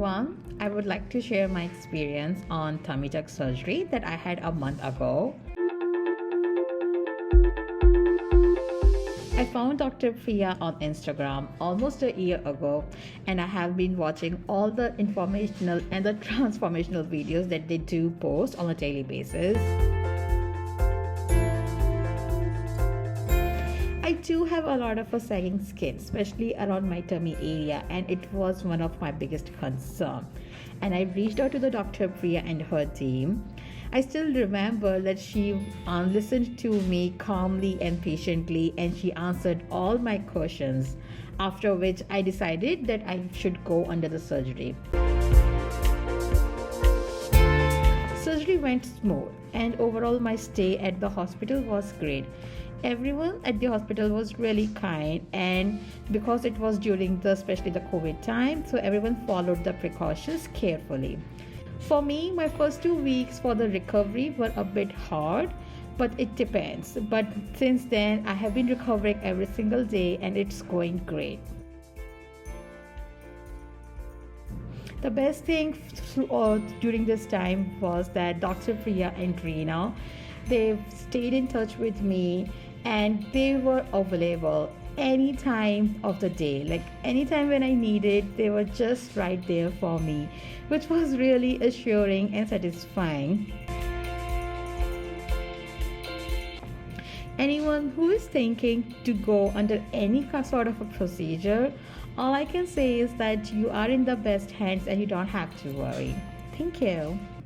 everyone. I would like to share my experience on tummy tuck surgery that I had a month ago. I found Dr. Priya on Instagram almost a year ago, and I have been watching all the informational and the transformational videos that they do post on a daily basis. I do have a lot of a sagging skin, especially around my tummy area, and it was one of my biggest concerns. And I reached out to the Dr. Priya and her team. I still remember that she listened to me calmly and patiently, and she answered all my questions, after which I decided that I should go under the surgery. Surgery went smooth, and overall my stay at the hospital was great. Everyone at the hospital was really kind, and because it was during especially the COVID time, so everyone followed the precautions carefully. For me, my first 2 weeks for the recovery were a bit hard, but it depends. But since then, I have been recovering every single day, and it's going great. The best thing during this time was that Dr. Priya and Reena, they stayed in touch with me, and they were available any time of the day. Like anytime when I needed, they were just right there for me, which was really assuring and satisfying. Anyone who is thinking to go under any sort of a procedure, all I can say is that you are in the best hands and you don't have to worry. Thank you.